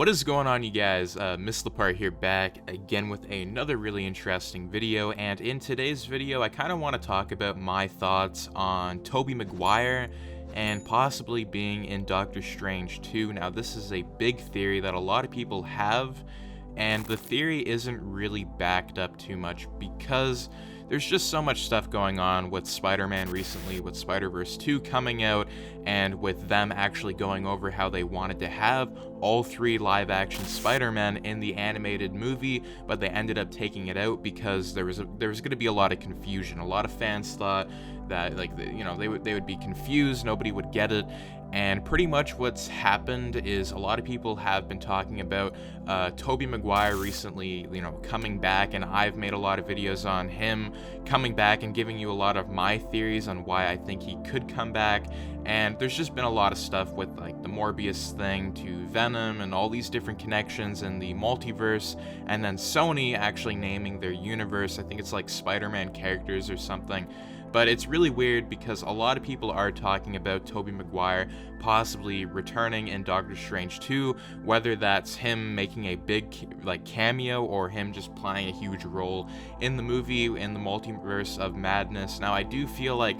What is going on, you guys? Miss Lepart here, back again with another really interesting video, and in today's video I kind of want to talk about my thoughts on Tobey Maguire and possibly being in Doctor Strange 2. Now, this is a big theory that a lot of people have, and the theory isn't really backed up too much because there's just so much stuff going on with Spider-Man recently, with Spider-Verse 2 coming out, and with them actually going over how they wanted to have all three live-action Spider-Man in the animated movie, but they ended up taking it out because there was going to be a lot of confusion. A lot of fans thought that, like, they would be confused, nobody would get it. And pretty much what's happened is a lot of people have been talking about Tobey Maguire recently, coming back, and I've made a lot of videos on him coming back and giving you a lot of my theories on why I think he could come back. And there's just been a lot of stuff with, like, the Morbius thing to Venom and all these different connections in the multiverse, and then Sony actually naming their universe. I think it's like Spider-Man characters or something. But it's really weird because a lot of people are talking about Tobey Maguire possibly returning in Doctor Strange 2, whether that's him making a big cameo or him just playing a huge role in the movie, in the multiverse of madness. Now, I do feel like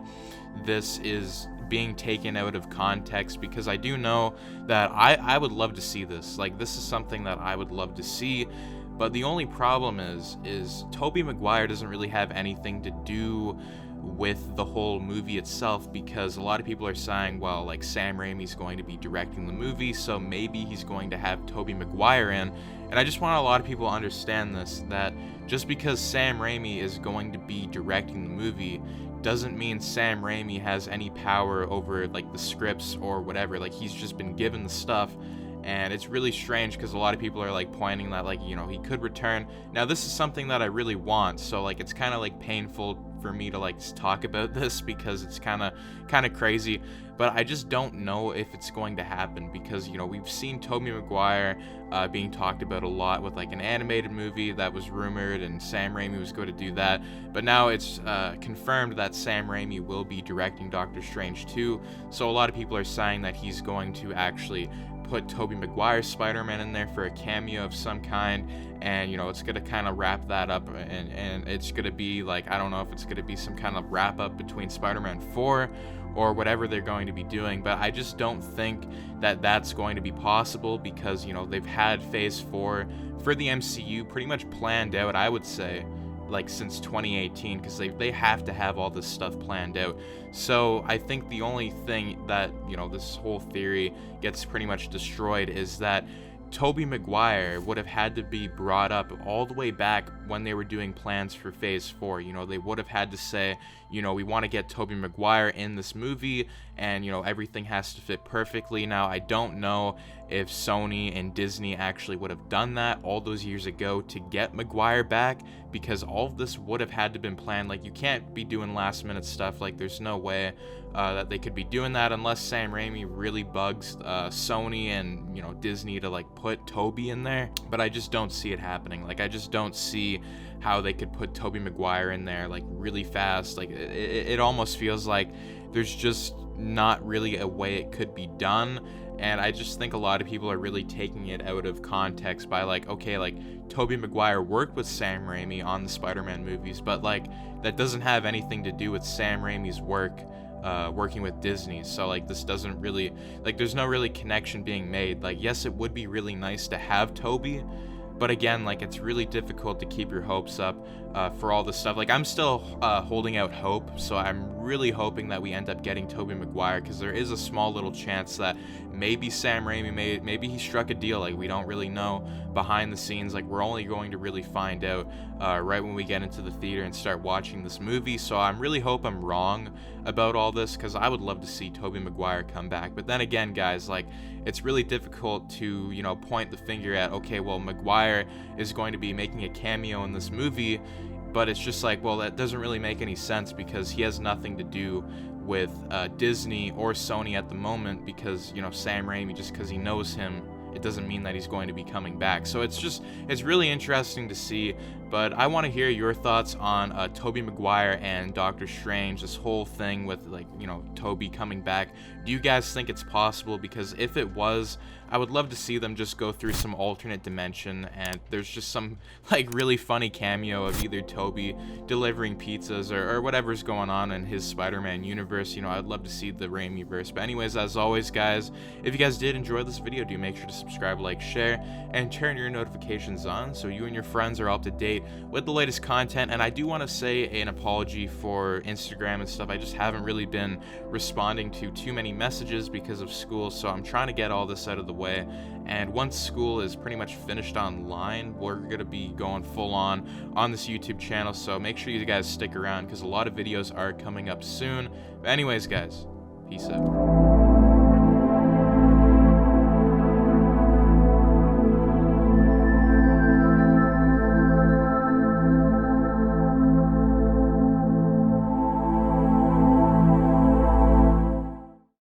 this is being taken out of context because I do know that I would love to see this. Like, this is something that I would love to see. But the only problem is Tobey Maguire doesn't really have anything to do with the whole movie itself, because a lot of people are saying, well, like, Sam Raimi's going to be directing the movie, so maybe he's going to have Tobey Maguire in. And I just want a lot of people to understand this, that just because Sam Raimi is going to be directing the movie doesn't mean Sam Raimi has any power over, like, the scripts or whatever. Like, he's just been given the stuff. And it's really strange because a lot of people are, like, pointing that, like, he could return. Now, this is something that I really want, so, like, it's kind of, like, painful for me to, like, talk about this because it's kind of crazy. But I just don't know if it's going to happen because, we've seen Tobey Maguire being talked about a lot with, like, an animated movie that was rumored, and Sam Raimi was going to do that. But now it's confirmed that Sam Raimi will be directing Doctor Strange 2. So a lot of people are saying that he's going to actually put Tobey Maguire Spider-Man in there for a cameo of some kind, and it's gonna kind of wrap that up, and it's gonna be like, I don't know if it's gonna be some kind of wrap up between Spider-Man 4 or whatever they're going to be doing, but I just don't think that that's going to be possible because they've had Phase 4 for the MCU pretty much planned out, I would say, like, since 2018, because they have to have all this stuff planned out. So I think the only thing that this whole theory gets pretty much destroyed is that Tobey Maguire would have had to be brought up all the way back when they were doing plans for Phase 4. They would have had to say, we want to get Tobey Maguire in this movie, and, everything has to fit perfectly. Now, I don't know if Sony and Disney actually would have done that all those years ago to get Maguire back, because all of this would have had to been planned. Like, you can't be doing last-minute stuff. Like, there's no way that they could be doing that unless Sam Raimi really bugs Sony and, Disney to, like, put Tobey in there. But I just don't see it happening. Like, I just don't see how they could put Tobey Maguire in there, like, really fast. Like, it almost feels like there's just not really a way it could be done. And I just think a lot of people are really taking it out of context by, like, okay, like, Tobey Maguire worked with Sam Raimi on the Spider-Man movies, but, like, that doesn't have anything to do with Sam Raimi's work working with Disney. So, like, this doesn't really, like, there's no really connection being made. Like, yes, it would be really nice to have Tobey, but again, like, it's really difficult to keep your hopes up for all this stuff. Like, I'm still holding out hope, so I'm really hoping that we end up getting Tobey Maguire, because there is a small little chance that maybe Sam Raimi maybe he struck a deal. Like, we don't really know behind the scenes. Like, we're only going to really find out right when we get into the theater and start watching this movie. So I'm really hope I'm wrong about all this, because I would love to see Tobey Maguire come back. But then again, guys, like, it's really difficult to point the finger at, okay, well, Maguire is going to be making a cameo in this movie, but it's just like, well, that doesn't really make any sense because he has nothing to do with Disney or Sony at the moment, because Sam Raimi, just because he knows him, it doesn't mean that he's going to be coming back. So it's really interesting to see. But I want to hear your thoughts on Tobey Maguire and Doctor Strange, this whole thing with, like, Tobey coming back. Do you guys think it's possible? Because if it was, I would love to see them just go through some alternate dimension, and there's just some like really funny cameo of either Tobey delivering pizzas or whatever's going on in his Spider-Man universe. You know, I'd love to see the Raimi verse. But anyways, as always, guys, if you guys did enjoy this video, do make sure to subscribe, like, share, and turn your notifications on so you and your friends are up to date with the latest content. And I do want to say an apology for Instagram and stuff. I just haven't really been responding to too many messages because of school, so I'm trying to get all this out of the way. And once school is pretty much finished online, we're gonna be going full on this YouTube channel, so make sure you guys stick around because a lot of videos are coming up soon. But anyways, guys, peace out.